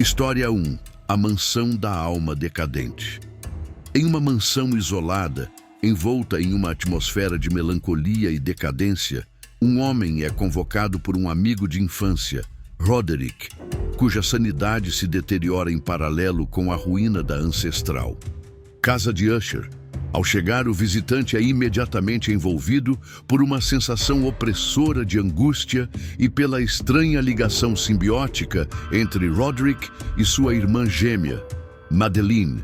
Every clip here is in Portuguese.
História 1. A mansão da alma decadente. Em uma mansão isolada, envolta em uma atmosfera de melancolia e decadência, um homem é convocado por um amigo de infância, Roderick, cuja sanidade se deteriora em paralelo com a ruína da ancestral casa de Usher. Ao chegar, o visitante é imediatamente envolvido por uma sensação opressora de angústia e pela estranha ligação simbiótica entre Roderick e sua irmã gêmea, Madeleine,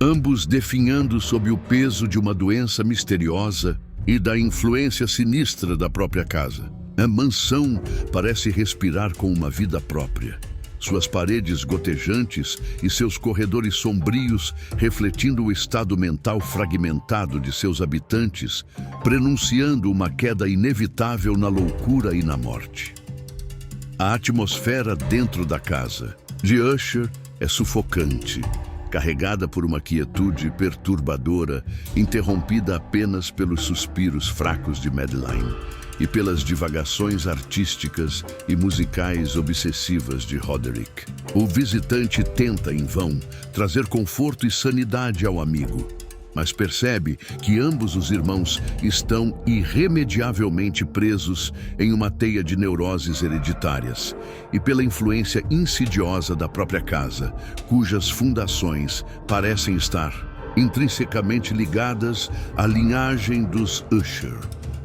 ambos definhando sob o peso de uma doença misteriosa e da influência sinistra da própria casa. A mansão parece respirar com uma vida própria. Suas paredes gotejantes e seus corredores sombrios refletindo o estado mental fragmentado de seus habitantes, prenunciando uma queda inevitável na loucura e na morte. A atmosfera dentro da casa de Usher é sufocante, carregada por uma quietude perturbadora, interrompida apenas pelos suspiros fracos de Madeleine e pelas divagações artísticas e musicais obsessivas de Roderick. O visitante tenta, em vão, trazer conforto e sanidade ao amigo, mas percebe que ambos os irmãos estão irremediavelmente presos em uma teia de neuroses hereditárias e pela influência insidiosa da própria casa, cujas fundações parecem estar intrinsecamente ligadas à linhagem dos Usher.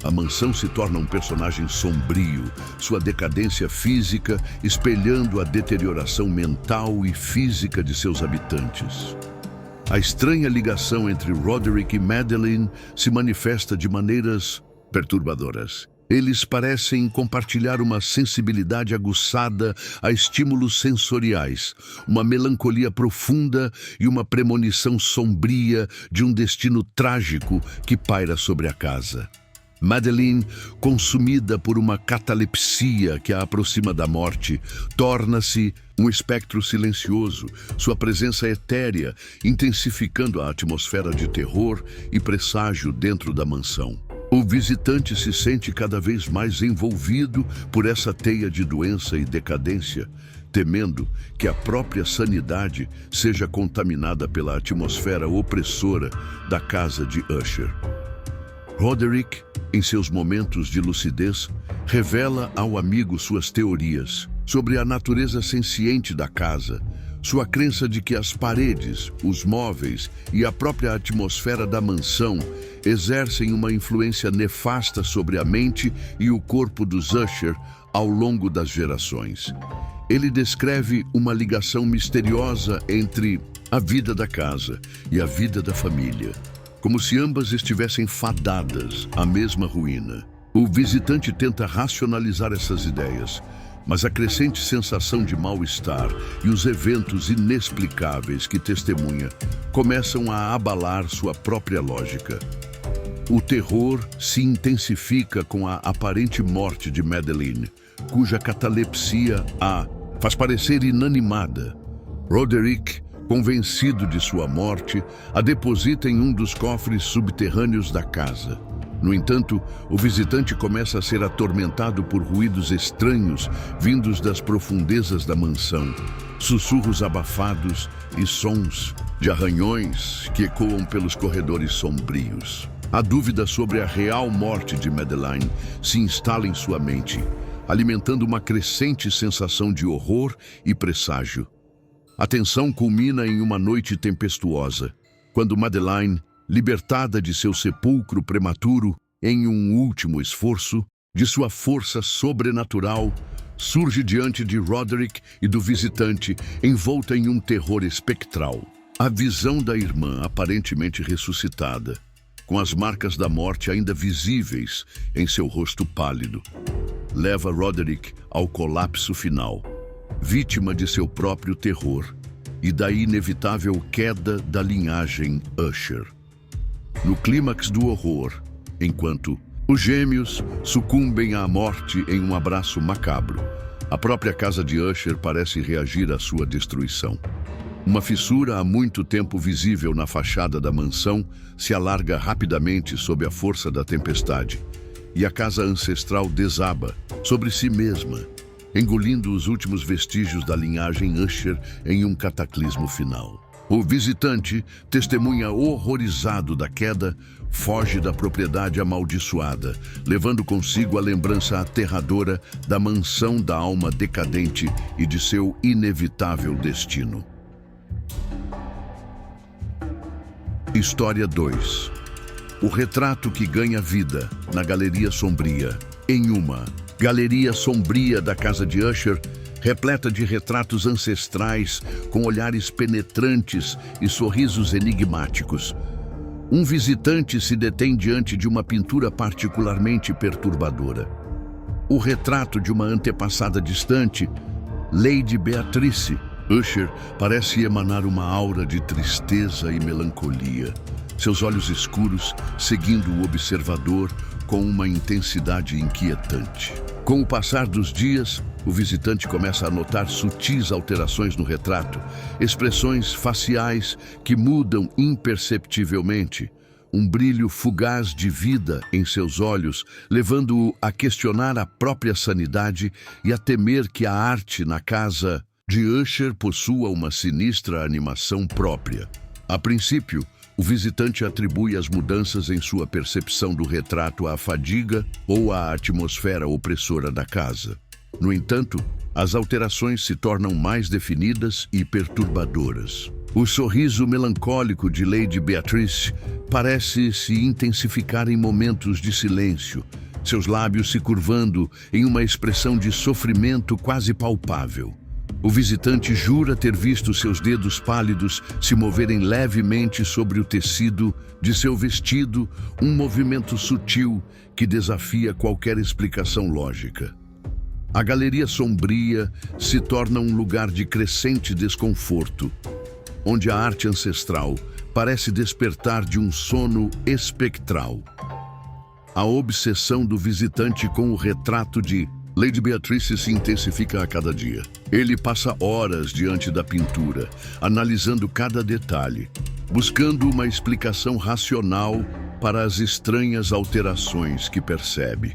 A mansão se torna um personagem sombrio, sua decadência física espelhando a deterioração mental e física de seus habitantes. A estranha ligação entre Roderick e Madeleine se manifesta de maneiras perturbadoras. Eles parecem compartilhar uma sensibilidade aguçada a estímulos sensoriais, uma melancolia profunda e uma premonição sombria de um destino trágico que paira sobre a casa. Madeleine, consumida por uma catalepsia que a aproxima da morte, torna-se um espectro silencioso, sua presença etérea, intensificando a atmosfera de terror e presságio dentro da mansão. O visitante se sente cada vez mais envolvido por essa teia de doença e decadência, temendo que a própria sanidade seja contaminada pela atmosfera opressora da casa de Usher. Roderick, em seus momentos de lucidez, revela ao amigo suas teorias sobre a natureza senciente da casa, sua crença de que as paredes, os móveis e a própria atmosfera da mansão exercem uma influência nefasta sobre a mente e o corpo dos Usher ao longo das gerações. Ele descreve uma ligação misteriosa entre a vida da casa e a vida da família, como se ambas estivessem fadadas à mesma ruína. O visitante tenta racionalizar essas ideias, mas a crescente sensação de mal-estar e os eventos inexplicáveis que testemunha começam a abalar sua própria lógica. O terror se intensifica com a aparente morte de Madeleine, cuja catalepsia a faz parecer inanimada. Roderick, convencido de sua morte, a deposita em um dos cofres subterrâneos da casa. No entanto, o visitante começa a ser atormentado por ruídos estranhos vindos das profundezas da mansão, sussurros abafados e sons de arranhões que ecoam pelos corredores sombrios. A dúvida sobre a real morte de Madeleine se instala em sua mente, alimentando uma crescente sensação de horror e presságio. A tensão culmina em uma noite tempestuosa, quando Madeleine, libertada de seu sepulcro prematuro em um último esforço de sua força sobrenatural, surge diante de Roderick e do visitante, envolta em um terror espectral. A visão da irmã aparentemente ressuscitada, com as marcas da morte ainda visíveis em seu rosto pálido, leva Roderick ao colapso final, vítima de seu próprio terror e da inevitável queda da linhagem Usher. No clímax do horror, enquanto os gêmeos sucumbem à morte em um abraço macabro, a própria casa de Usher parece reagir à sua destruição. Uma fissura há muito tempo visível na fachada da mansão se alarga rapidamente sob a força da tempestade, e a casa ancestral desaba sobre si mesma, engolindo os últimos vestígios da linhagem Usher em um cataclismo final. O visitante, testemunha horrorizado da queda, foge da propriedade amaldiçoada, levando consigo a lembrança aterradora da mansão da alma decadente e de seu inevitável destino. História 2. O retrato que ganha vida na Galeria Sombria. Em uma galeria sombria da casa de Usher, repleta de retratos ancestrais com olhares penetrantes e sorrisos enigmáticos, um visitante se detém diante de uma pintura particularmente perturbadora. O retrato de uma antepassada distante, Lady Beatrice. Usher parece emanar uma aura de tristeza e melancolia, seus olhos escuros seguindo o observador com uma intensidade inquietante. Com o passar dos dias, o visitante começa a notar sutis alterações no retrato, expressões faciais que mudam imperceptivelmente, um brilho fugaz de vida em seus olhos, levando-o a questionar a própria sanidade e a temer que a arte na casa de Usher possua uma sinistra animação própria. A princípio, o visitante atribui as mudanças em sua percepção do retrato à fadiga ou à atmosfera opressora da casa. No entanto, as alterações se tornam mais definidas e perturbadoras. O sorriso melancólico de Lady Beatrice parece se intensificar em momentos de silêncio, seus lábios se curvando em uma expressão de sofrimento quase palpável. O visitante jura ter visto seus dedos pálidos se moverem levemente sobre o tecido de seu vestido, um movimento sutil que desafia qualquer explicação lógica. A Galeria Sombria se torna um lugar de crescente desconforto, onde a arte ancestral parece despertar de um sono espectral. A obsessão do visitante com o retrato de Lady Beatrice se intensifica a cada dia. Ele passa horas diante da pintura, analisando cada detalhe, buscando uma explicação racional para as estranhas alterações que percebe.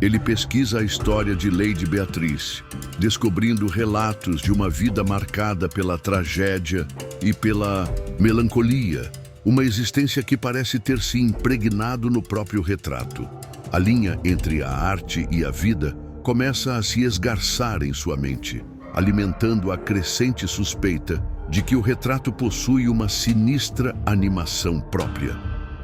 Ele pesquisa a história de Lady Beatrice, descobrindo relatos de uma vida marcada pela tragédia e pela melancolia, uma existência que parece ter se impregnado no próprio retrato. A linha entre a arte e a vida começa a se esgarçar em sua mente, alimentando a crescente suspeita de que o retrato possui uma sinistra animação própria,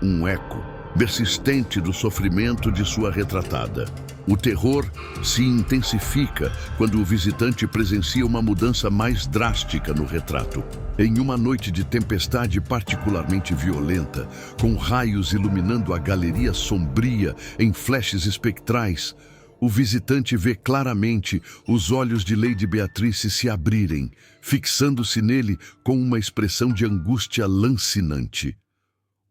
um eco persistente do sofrimento de sua retratada. O terror se intensifica quando o visitante presencia uma mudança mais drástica no retrato. Em uma noite de tempestade particularmente violenta, com raios iluminando a galeria sombria em flashes espectrais, o visitante vê claramente os olhos de Lady Beatrice se abrirem, fixando-se nele com uma expressão de angústia lancinante.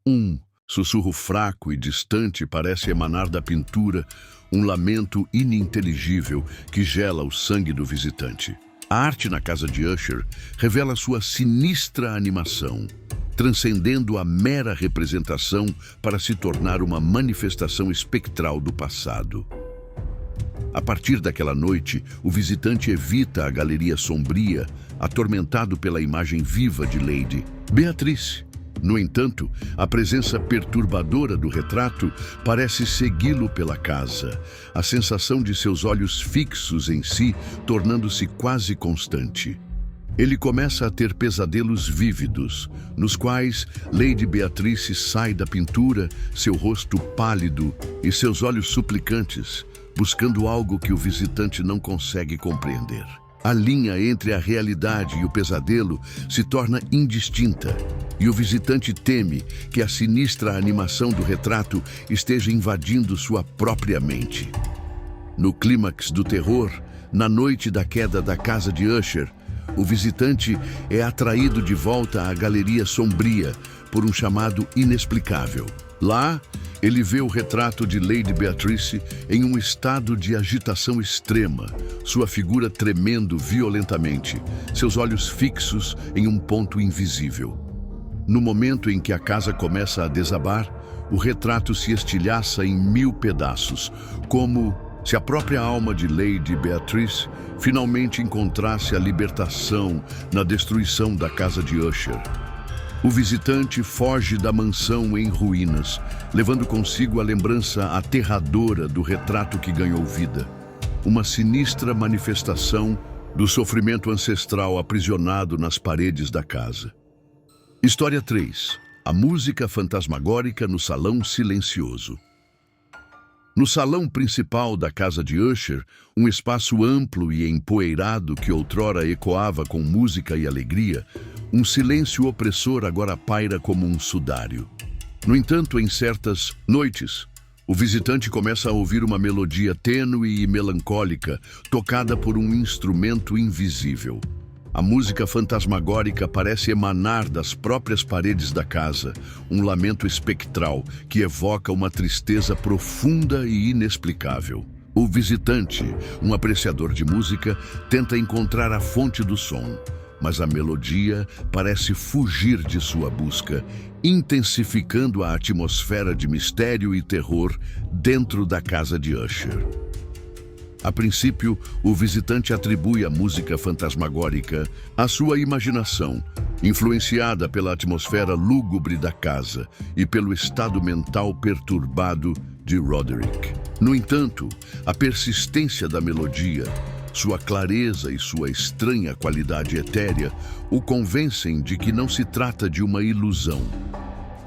Um sussurro fraco e distante parece emanar da pintura, um lamento ininteligível que gela o sangue do visitante. A arte na casa de Usher revela sua sinistra animação, transcendendo a mera representação para se tornar uma manifestação espectral do passado. A partir daquela noite, o visitante evita a Galeria Sombria, atormentado pela imagem viva de Lady Beatrice. No entanto, a presença perturbadora do retrato parece segui-lo pela casa, a sensação de seus olhos fixos em si tornando-se quase constante. Ele começa a ter pesadelos vívidos, nos quais Lady Beatrice sai da pintura, seu rosto pálido e seus olhos suplicantes, buscando algo que o visitante não consegue compreender. A linha entre a realidade e o pesadelo se torna indistinta, e o visitante teme que a sinistra animação do retrato esteja invadindo sua própria mente. No clímax do terror, na noite da queda da casa de Usher, o visitante é atraído de volta à Galeria Sombria por um chamado inexplicável. Lá, ele vê o retrato de Lady Beatrice em um estado de agitação extrema, sua figura tremendo violentamente, seus olhos fixos em um ponto invisível. No momento em que a casa começa a desabar, o retrato se estilhaça em 1000 pedaços, como Se a própria alma de Lady Beatrice finalmente encontrasse a libertação na destruição da casa de Usher. O visitante foge da mansão em ruínas, levando consigo a lembrança aterradora do retrato que ganhou vida. Uma sinistra manifestação do sofrimento ancestral aprisionado nas paredes da casa. História 3. A música fantasmagórica no salão silencioso. No salão principal da casa de Usher, um espaço amplo e empoeirado que outrora ecoava com música e alegria, um silêncio opressor agora paira como um sudário. No entanto, em certas noites, o visitante começa a ouvir uma melodia tênue e melancólica, tocada por um instrumento invisível. A música fantasmagórica parece emanar das próprias paredes da casa, um lamento espectral que evoca uma tristeza profunda e inexplicável. O visitante, um apreciador de música, tenta encontrar a fonte do som, mas a melodia parece fugir de sua busca, intensificando a atmosfera de mistério e terror dentro da casa de Usher. A princípio, o visitante atribui a música fantasmagórica à sua imaginação, influenciada pela atmosfera lúgubre da casa e pelo estado mental perturbado de Roderick. No entanto, a persistência da melodia, sua clareza e sua estranha qualidade etérea o convencem de que não se trata de uma ilusão.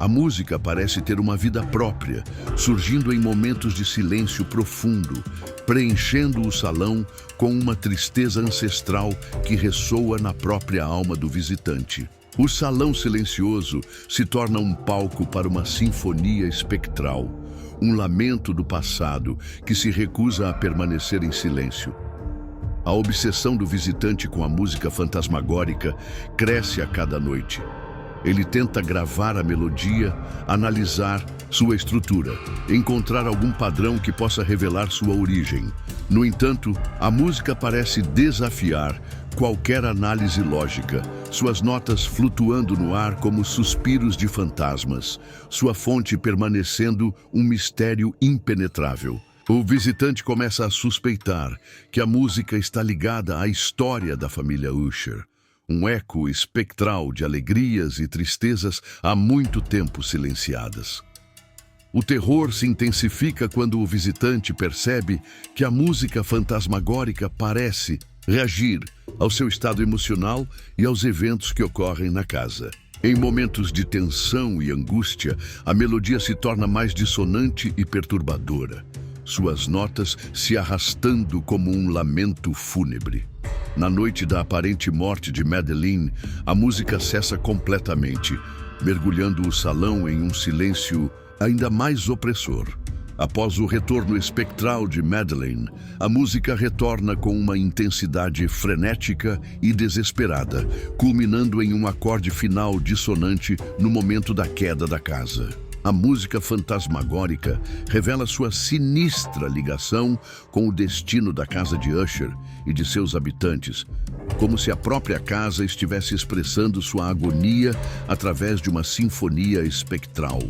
A música parece ter uma vida própria, surgindo em momentos de silêncio profundo, preenchendo o salão com uma tristeza ancestral que ressoa na própria alma do visitante. O salão silencioso se torna um palco para uma sinfonia espectral, um lamento do passado que se recusa a permanecer em silêncio. A obsessão do visitante com a música fantasmagórica cresce a cada noite. Ele tenta gravar a melodia, analisar sua estrutura, encontrar algum padrão que possa revelar sua origem. No entanto, a música parece desafiar qualquer análise lógica, suas notas flutuando no ar como suspiros de fantasmas, sua fonte permanecendo um mistério impenetrável. O visitante começa a suspeitar que a música está ligada à história da família Usher. Um eco espectral de alegrias e tristezas há muito tempo silenciadas. O terror se intensifica quando o visitante percebe que a música fantasmagórica parece reagir ao seu estado emocional e aos eventos que ocorrem na casa. Em momentos de tensão e angústia, a melodia se torna mais dissonante e perturbadora, suas notas se arrastando como um lamento fúnebre. Na noite da aparente morte de Madeleine, a música cessa completamente, mergulhando o salão em um silêncio ainda mais opressor. Após o retorno espectral de Madeleine, a música retorna com uma intensidade frenética e desesperada, culminando em um acorde final dissonante no momento da queda da casa. A música fantasmagórica revela sua sinistra ligação com o destino da casa de Usher e de seus habitantes, como se a própria casa estivesse expressando sua agonia através de uma sinfonia espectral.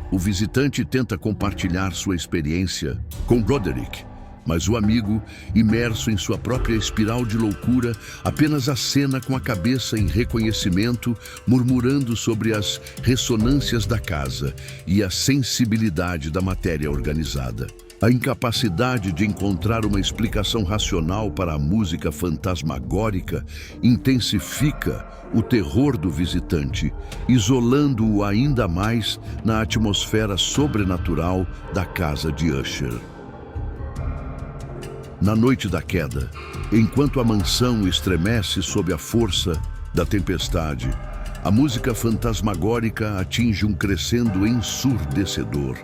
O visitante tenta compartilhar sua experiência com Roderick, mas o amigo, imerso em sua própria espiral de loucura, apenas acena com a cabeça em reconhecimento, murmurando sobre as ressonâncias da casa e a sensibilidade da matéria organizada. A incapacidade de encontrar uma explicação racional para a música fantasmagórica intensifica o terror do visitante, isolando-o ainda mais na atmosfera sobrenatural da casa de Usher. Na noite da queda, enquanto a mansão estremece sob a força da tempestade, a música fantasmagórica atinge um crescendo ensurdecedor,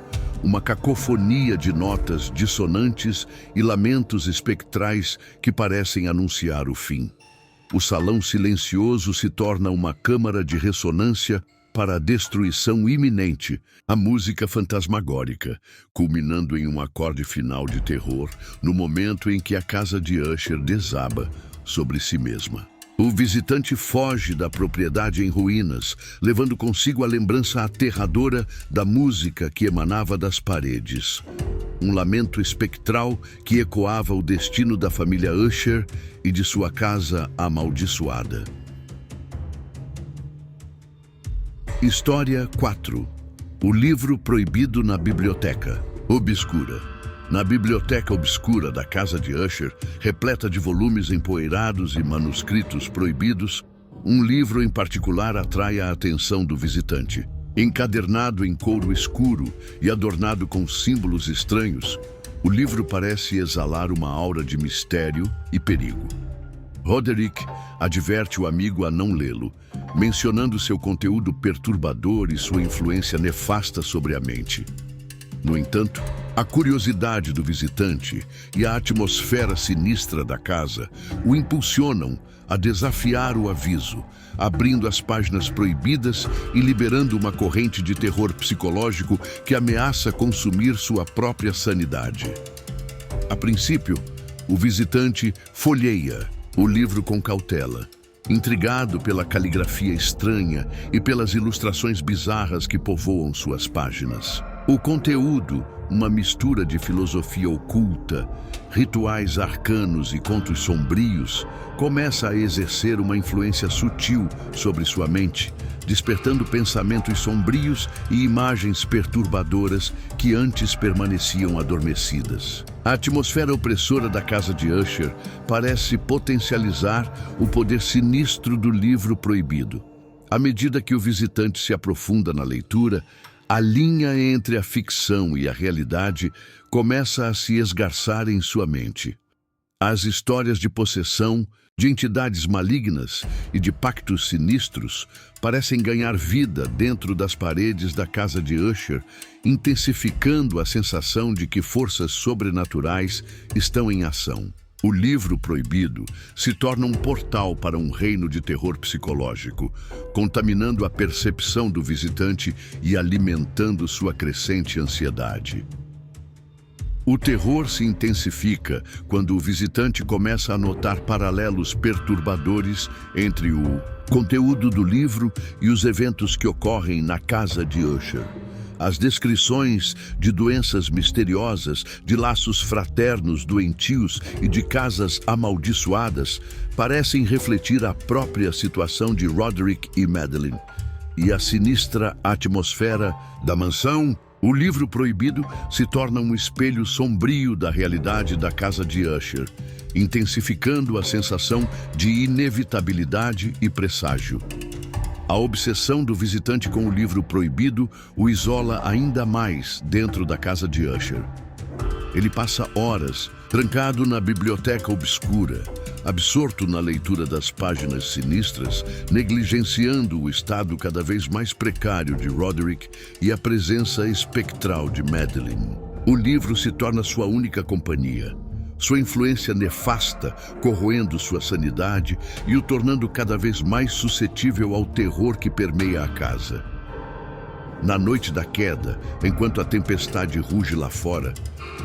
uma cacofonia de notas dissonantes e lamentos espectrais que parecem anunciar o fim. O salão silencioso se torna uma câmara de ressonância para a destruição iminente, a música fantasmagórica, culminando em um acorde final de terror no momento em que a casa de Usher desaba sobre si mesma. O visitante foge da propriedade em ruínas, levando consigo a lembrança aterradora da música que emanava das paredes. Um lamento espectral que ecoava o destino da família Usher e de sua casa amaldiçoada. História 4. O livro proibido na biblioteca obscura. Na biblioteca obscura da casa de Usher, repleta de volumes empoeirados e manuscritos proibidos, um livro em particular atrai a atenção do visitante. Encadernado em couro escuro e adornado com símbolos estranhos, o livro parece exalar uma aura de mistério e perigo. Roderick adverte o amigo a não lê-lo, mencionando seu conteúdo perturbador e sua influência nefasta sobre a mente. No entanto, a curiosidade do visitante e a atmosfera sinistra da casa o impulsionam a desafiar o aviso, abrindo as páginas proibidas e liberando uma corrente de terror psicológico que ameaça consumir sua própria sanidade. A princípio, o visitante folheia o livro com cautela, intrigado pela caligrafia estranha e pelas ilustrações bizarras que povoam suas páginas. O conteúdo, uma mistura de filosofia oculta, rituais arcanos e contos sombrios, começa a exercer uma influência sutil sobre sua mente, despertando pensamentos sombrios e imagens perturbadoras que antes permaneciam adormecidas. A atmosfera opressora da casa de Usher parece potencializar o poder sinistro do livro proibido. À medida que o visitante se aprofunda na leitura, a linha entre a ficção e a realidade começa a se esgarçar em sua mente. As histórias de possessão, de entidades malignas e de pactos sinistros parecem ganhar vida dentro das paredes da casa de Usher, intensificando a sensação de que forças sobrenaturais estão em ação. O livro proibido se torna um portal para um reino de terror psicológico, contaminando a percepção do visitante e alimentando sua crescente ansiedade. O terror se intensifica quando o visitante começa a notar paralelos perturbadores entre o conteúdo do livro e os eventos que ocorrem na casa de Usher. As descrições de doenças misteriosas, de laços fraternos doentios e de casas amaldiçoadas parecem refletir a própria situação de Roderick e Madeline. E a sinistra atmosfera da mansão, o livro proibido, se torna um espelho sombrio da realidade da casa de Usher, intensificando a sensação de inevitabilidade e presságio. A obsessão do visitante com o livro proibido o isola ainda mais dentro da casa de Usher. Ele passa horas trancado na biblioteca obscura, absorto na leitura das páginas sinistras, negligenciando o estado cada vez mais precário de Roderick e a presença espectral de Madeline. O livro se torna sua única companhia, sua influência nefasta corroendo sua sanidade e o tornando cada vez mais suscetível ao terror que permeia a casa. Na noite da queda, enquanto a tempestade ruge lá fora,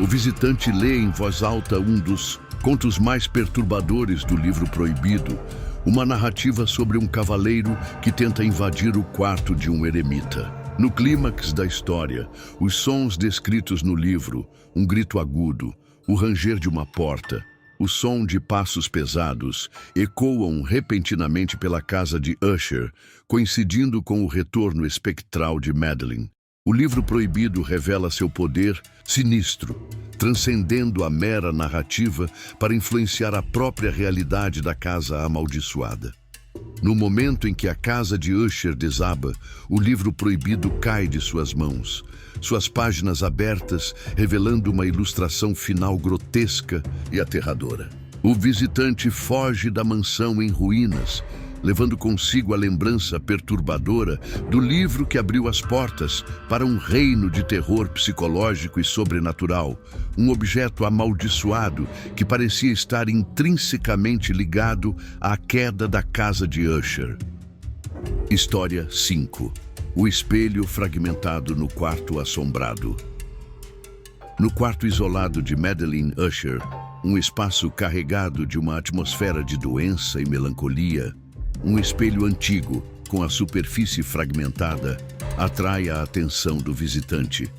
o visitante lê em voz alta um dos contos mais perturbadores do livro proibido, uma narrativa sobre um cavaleiro que tenta invadir o quarto de um eremita. No clímax da história, os sons descritos no livro, um grito agudo, o ranger de uma porta, o som de passos pesados, ecoam repentinamente pela casa de Usher, coincidindo com o retorno espectral de Madeline. O livro proibido revela seu poder sinistro, transcendendo a mera narrativa para influenciar a própria realidade da casa amaldiçoada. No momento em que a casa de Usher desaba, o livro proibido cai de suas mãos, suas páginas abertas revelando uma ilustração final grotesca e aterradora. O visitante foge da mansão em ruínas, levando consigo a lembrança perturbadora do livro que abriu as portas para um reino de terror psicológico e sobrenatural, um objeto amaldiçoado que parecia estar intrinsecamente ligado à queda da casa de Usher. História 5. O espelho fragmentado no quarto assombrado. No quarto isolado de Madeline Usher, Um espaço carregado de uma atmosfera de doença e melancolia, um espelho antigo, com a superfície fragmentada, atrai a atenção do visitante.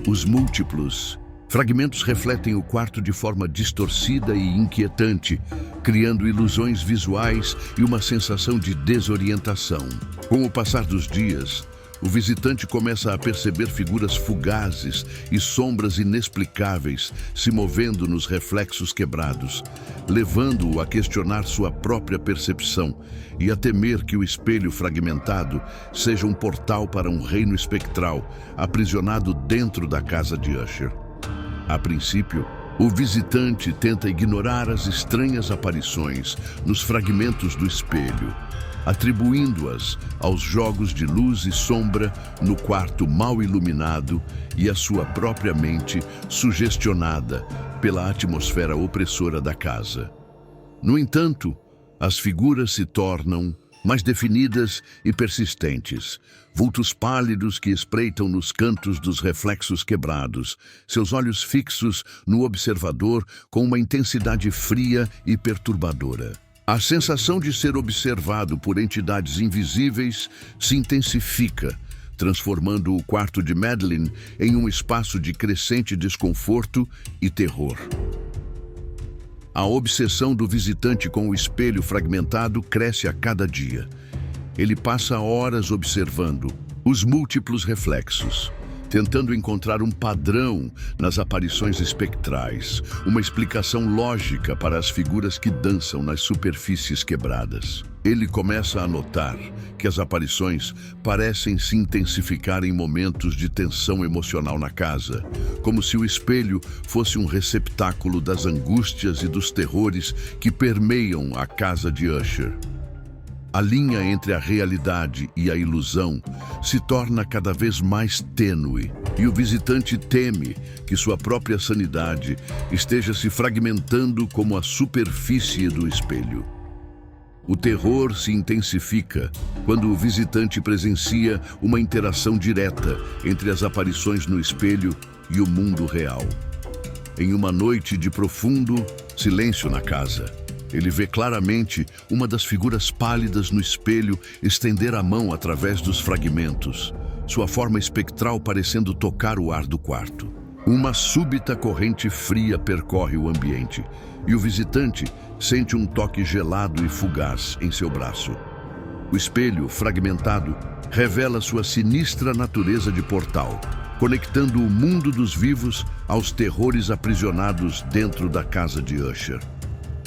Os múltiplos fragmentos refletem o quarto de forma distorcida e inquietante, criando ilusões visuais e uma sensação de desorientação. Com o passar dos dias, o visitante começa a perceber figuras fugazes e sombras inexplicáveis se movendo nos reflexos quebrados, levando-o a questionar sua própria percepção e a temer que o espelho fragmentado seja um portal para um reino espectral aprisionado dentro da casa de Usher. A princípio, o visitante tenta ignorar as estranhas aparições nos fragmentos do espelho, atribuindo-as aos jogos de luz e sombra no quarto mal iluminado e à sua própria mente sugestionada pela atmosfera opressora da casa. No entanto, as figuras se tornam mais definidas e persistentes, vultos pálidos que espreitam nos cantos dos reflexos quebrados, seus olhos fixos no observador com uma intensidade fria e perturbadora. A sensação de ser observado por entidades invisíveis se intensifica, transformando o quarto de Madeleine em um espaço de crescente desconforto e terror. A obsessão do visitante com o espelho fragmentado cresce a cada dia. Ele passa horas observando os múltiplos reflexos, tentando encontrar um padrão nas aparições espectrais, uma explicação lógica para as figuras que dançam nas superfícies quebradas. Ele começa a notar que as aparições parecem se intensificar em momentos de tensão emocional na casa, como se o espelho fosse um receptáculo das angústias e dos terrores que permeiam a casa de Usher. A linha entre a realidade e a ilusão se torna cada vez mais tênue e o visitante teme que sua própria sanidade esteja se fragmentando como a superfície do espelho. O terror se intensifica quando o visitante presencia uma interação direta entre as aparições no espelho e o mundo real. Em uma noite de profundo silêncio na casa, ele vê claramente uma das figuras pálidas no espelho estender a mão através dos fragmentos, sua forma espectral parecendo tocar o ar do quarto. Uma súbita corrente fria percorre o ambiente e o visitante sente um toque gelado e fugaz em seu braço. O espelho, fragmentado, revela sua sinistra natureza de portal, conectando o mundo dos vivos aos terrores aprisionados dentro da casa de Usher.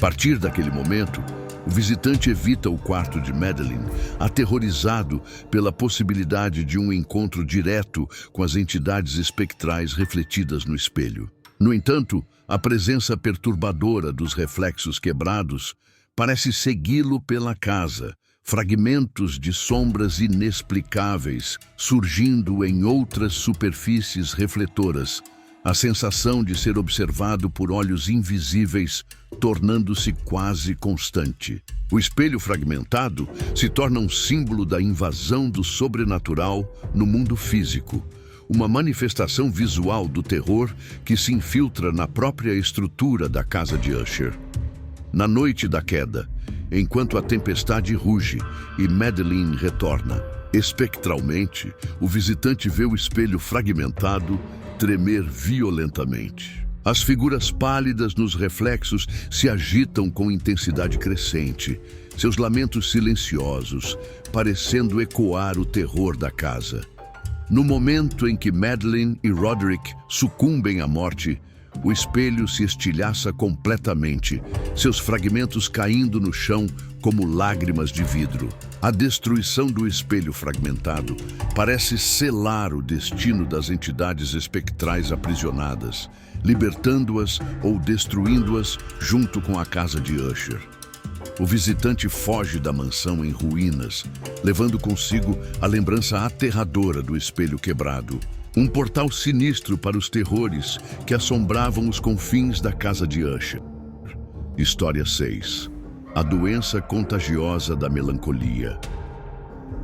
A partir daquele momento, o visitante evita o quarto de Madeleine, aterrorizado pela possibilidade de um encontro direto com as entidades espectrais refletidas no espelho. No entanto, a presença perturbadora dos reflexos quebrados parece segui-lo pela casa, fragmentos de sombras inexplicáveis surgindo em outras superfícies refletoras, a sensação de ser observado por olhos invisíveis tornando-se quase constante. O espelho fragmentado se torna um símbolo da invasão do sobrenatural no mundo físico, uma manifestação visual do terror que se infiltra na própria estrutura da casa de Usher. Na noite da queda, enquanto a tempestade ruge e Madeleine retorna, espectralmente, o visitante vê o espelho fragmentado tremer violentamente. As figuras pálidas nos reflexos se agitam com intensidade crescente, seus lamentos silenciosos, parecendo ecoar o terror da casa. No momento em que Madeleine e Roderick sucumbem à morte, o espelho se estilhaça completamente, seus fragmentos caindo no chão como lágrimas de vidro. A destruição do espelho fragmentado parece selar o destino das entidades espectrais aprisionadas, libertando-as ou destruindo-as junto com a casa de Usher. O visitante foge da mansão em ruínas, levando consigo a lembrança aterradora do espelho quebrado, um portal sinistro para os terrores que assombravam os confins da casa de Usher. História 6. A doença contagiosa da melancolia.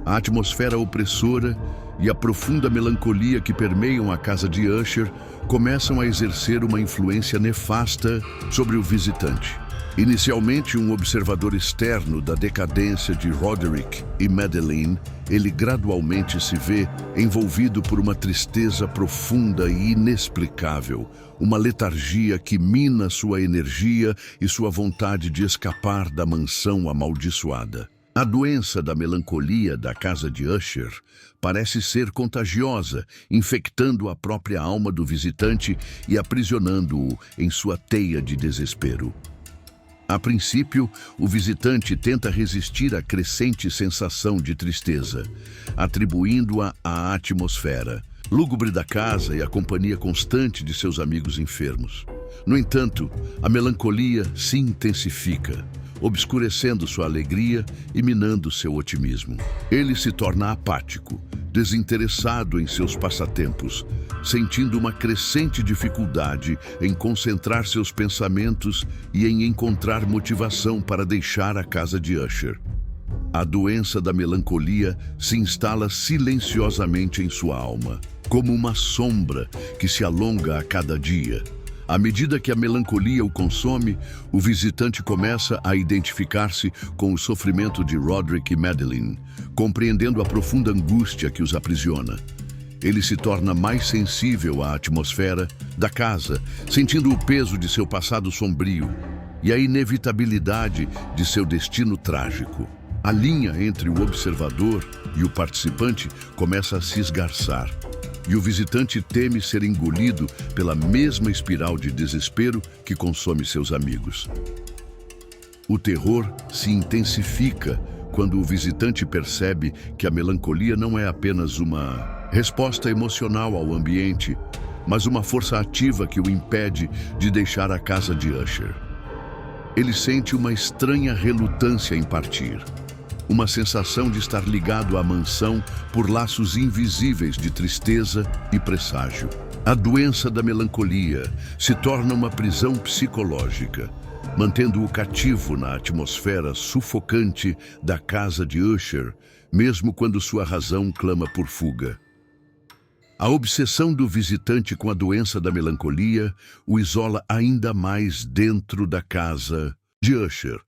A atmosfera opressora e a profunda melancolia que permeiam a casa de Usher começam a exercer uma influência nefasta sobre o visitante. Inicialmente um observador externo da decadência de Roderick e Madeline, ele gradualmente se vê envolvido por uma tristeza profunda e inexplicável, uma letargia que mina sua energia e sua vontade de escapar da mansão amaldiçoada. A doença da melancolia da casa de Usher parece ser contagiosa, infectando a própria alma do visitante e aprisionando-o em sua teia de desespero. A princípio, o visitante tenta resistir à crescente sensação de tristeza, atribuindo-a à atmosfera lúgubre da casa e à companhia constante de seus amigos enfermos. No entanto, a melancolia se intensifica, obscurecendo sua alegria e minando seu otimismo. Ele se torna apático, desinteressado em seus passatempos, sentindo uma crescente dificuldade em concentrar seus pensamentos e em encontrar motivação para deixar a casa de Usher. A doença da melancolia se instala silenciosamente em sua alma, como uma sombra que se alonga a cada dia. À medida que a melancolia o consome, o visitante começa a identificar-se com o sofrimento de Roderick e Madeline, compreendendo a profunda angústia que os aprisiona. Ele se torna mais sensível à atmosfera da casa, sentindo o peso de seu passado sombrio e a inevitabilidade de seu destino trágico. A linha entre o observador e o participante começa a se esgarçar, e o visitante teme ser engolido pela mesma espiral de desespero que consome seus amigos. O terror se intensifica quando o visitante percebe que a melancolia não é apenas uma resposta emocional ao ambiente, mas uma força ativa que o impede de deixar a casa de Usher. Ele sente uma estranha relutância em partir, uma sensação de estar ligado à mansão por laços invisíveis de tristeza e presságio. A doença da melancolia se torna uma prisão psicológica, mantendo-o cativo na atmosfera sufocante da casa de Usher, mesmo quando sua razão clama por fuga. A obsessão do visitante com a doença da melancolia o isola ainda mais dentro da casa de Usher.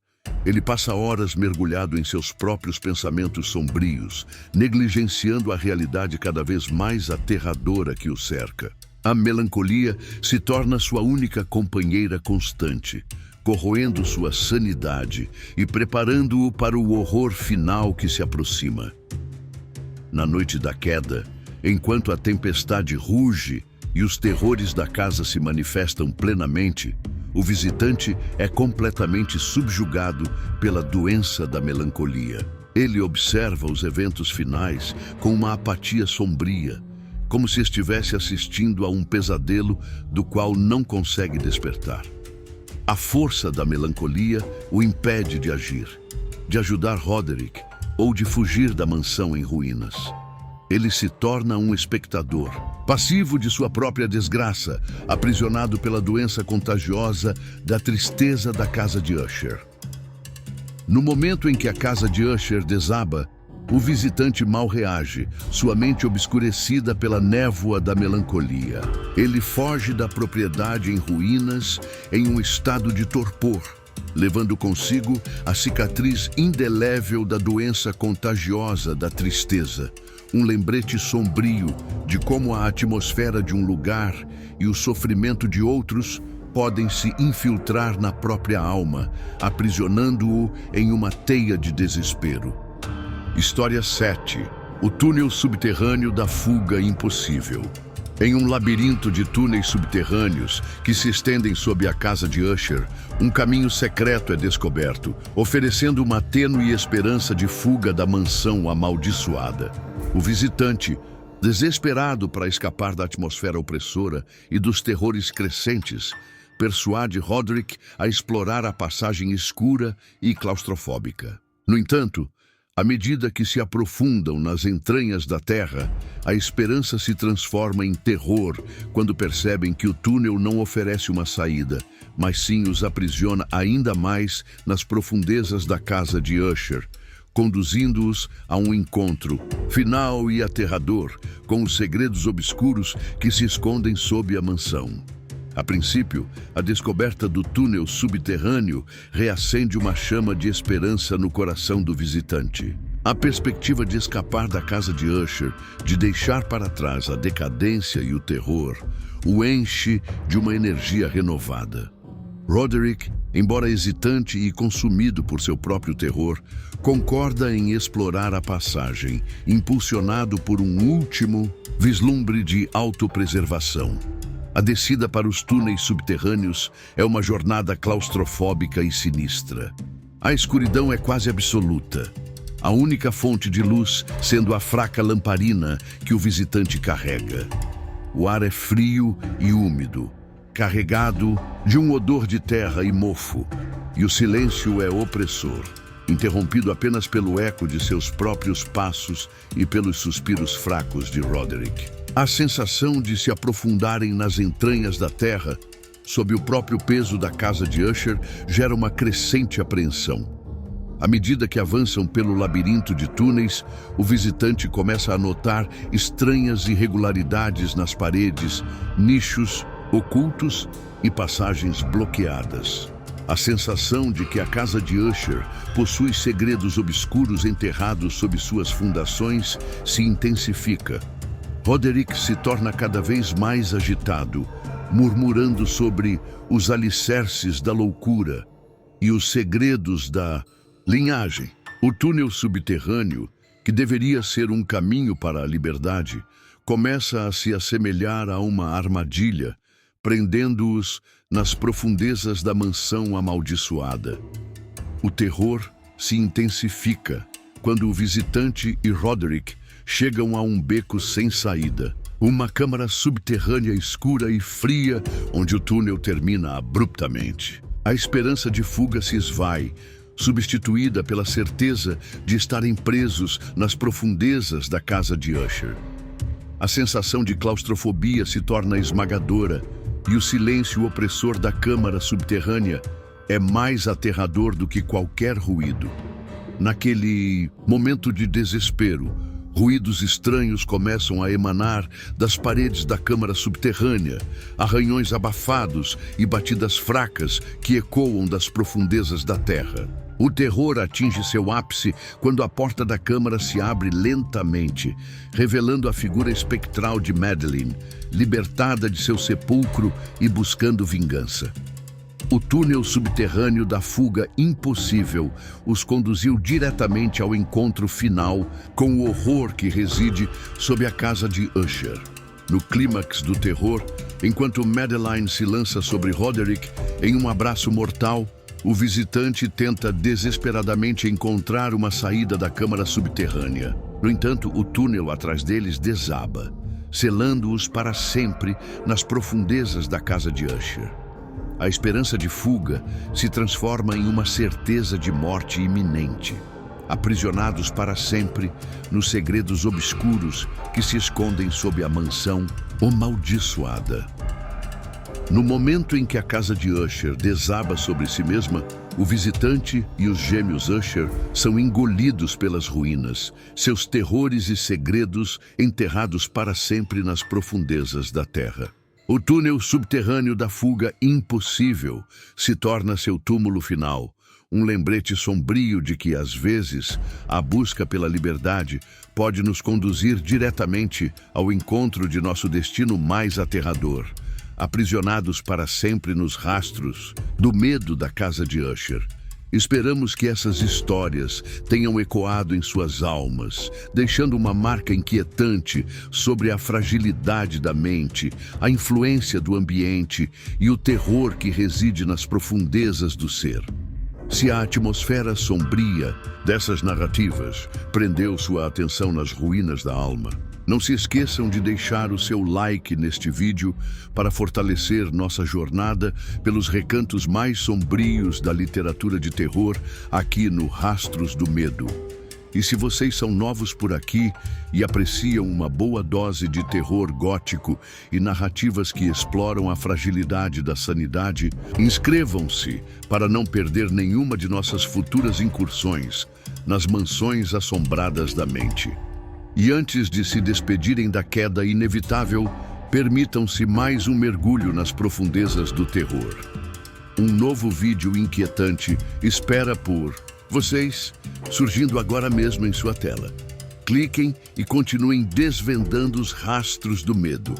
Ele passa horas mergulhado em seus próprios pensamentos sombrios, negligenciando a realidade cada vez mais aterradora que o cerca. A melancolia se torna sua única companheira constante, corroendo sua sanidade e preparando-o para o horror final que se aproxima. Na noite da queda, enquanto a tempestade ruge e os terrores da casa se manifestam plenamente, o visitante é completamente subjugado pela doença da melancolia. Ele observa os eventos finais com uma apatia sombria, como se estivesse assistindo a um pesadelo do qual não consegue despertar. A força da melancolia o impede de agir, de ajudar Roderick ou de fugir da mansão em ruínas. Ele se torna um espectador, passivo de sua própria desgraça, aprisionado pela doença contagiosa da tristeza da casa de Usher. No momento em que a casa de Usher desaba, o visitante mal reage, sua mente obscurecida pela névoa da melancolia. Ele foge da propriedade em ruínas em um estado de torpor, levando consigo a cicatriz indelével da doença contagiosa da tristeza, um lembrete sombrio de como a atmosfera de um lugar e o sofrimento de outros podem se infiltrar na própria alma, aprisionando-o em uma teia de desespero. História 7. O túnel subterrâneo da fuga impossível. Em um labirinto de túneis subterrâneos que se estendem sob a casa de Usher, um caminho secreto é descoberto, oferecendo uma tênue esperança de fuga da mansão amaldiçoada. O visitante, desesperado para escapar da atmosfera opressora e dos terrores crescentes, persuade Roderick a explorar a passagem escura e claustrofóbica. No entanto, à medida que se aprofundam nas entranhas da terra, a esperança se transforma em terror quando percebem que o túnel não oferece uma saída, mas sim os aprisiona ainda mais nas profundezas da casa de Usher, conduzindo-os a um encontro final e aterrador com os segredos obscuros que se escondem sob a mansão. A princípio, a descoberta do túnel subterrâneo reacende uma chama de esperança no coração do visitante. A perspectiva de escapar da casa de Usher, de deixar para trás a decadência e o terror, o enche de uma energia renovada. Roderick, embora hesitante e consumido por seu próprio terror, concorda em explorar a passagem, impulsionado por um último vislumbre de autopreservação. A descida para os túneis subterrâneos é uma jornada claustrofóbica e sinistra. A escuridão é quase absoluta, a única fonte de luz sendo a fraca lamparina que o visitante carrega. O ar é frio e úmido, carregado de um odor de terra e mofo, e o silêncio é opressor, interrompido apenas pelo eco de seus próprios passos e pelos suspiros fracos de Roderick. A sensação de se aprofundarem nas entranhas da terra, sob o próprio peso da casa de Usher, gera uma crescente apreensão. À medida que avançam pelo labirinto de túneis, o visitante começa a notar estranhas irregularidades nas paredes, nichos ocultos e passagens bloqueadas. A sensação de que a casa de Usher possui segredos obscuros enterrados sob suas fundações se intensifica. Roderick se torna cada vez mais agitado, murmurando sobre os alicerces da loucura e os segredos da linhagem. O túnel subterrâneo, que deveria ser um caminho para a liberdade, começa a se assemelhar a uma armadilha, prendendo-os nas profundezas da mansão amaldiçoada. O terror se intensifica quando o visitante e Roderick chegam a um beco sem saída, uma câmara subterrânea escura e fria onde o túnel termina abruptamente. A esperança de fuga se esvai, substituída pela certeza de estarem presos nas profundezas da casa de Usher. A sensação de claustrofobia se torna esmagadora e o silêncio opressor da câmara subterrânea é mais aterrador do que qualquer ruído. Naquele momento de desespero, ruídos estranhos começam a emanar das paredes da câmara subterrânea, arranhões abafados e batidas fracas que ecoam das profundezas da terra. O terror atinge seu ápice quando a porta da câmara se abre lentamente, revelando a figura espectral de Madeleine, libertada de seu sepulcro e buscando vingança. O túnel subterrâneo da fuga impossível os conduziu diretamente ao encontro final com o horror que reside sob a casa de Usher. No clímax do terror, enquanto Madeleine se lança sobre Roderick em um abraço mortal, o visitante tenta desesperadamente encontrar uma saída da câmara subterrânea. No entanto, o túnel atrás deles desaba, selando-os para sempre nas profundezas da casa de Usher. A esperança de fuga se transforma em uma certeza de morte iminente, aprisionados para sempre nos segredos obscuros que se escondem sob a mansão amaldiçoada. No momento em que a casa de Usher desaba sobre si mesma, o visitante e os gêmeos Usher são engolidos pelas ruínas, seus terrores e segredos enterrados para sempre nas profundezas da terra. O túnel subterrâneo da fuga impossível se torna seu túmulo final, um lembrete sombrio de que, às vezes, a busca pela liberdade pode nos conduzir diretamente ao encontro de nosso destino mais aterrador, aprisionados para sempre nos rastros do medo da casa de Usher. Esperamos que essas histórias tenham ecoado em suas almas, deixando uma marca inquietante sobre a fragilidade da mente, a influência do ambiente e o terror que reside nas profundezas do ser. Se a atmosfera sombria dessas narrativas prendeu sua atenção nas ruínas da alma, não se esqueçam de deixar o seu like neste vídeo para fortalecer nossa jornada pelos recantos mais sombrios da literatura de terror aqui no Rastros do Medo. E se vocês são novos por aqui e apreciam uma boa dose de terror gótico e narrativas que exploram a fragilidade da sanidade, inscrevam-se para não perder nenhuma de nossas futuras incursões. nas mansões assombradas da mente. E antes de se despedirem da queda inevitável, permitam-se mais um mergulho nas profundezas do terror. Um novo vídeo inquietante espera por vocês, surgindo agora mesmo em sua tela. Cliquem e continuem desvendando os rastros do medo.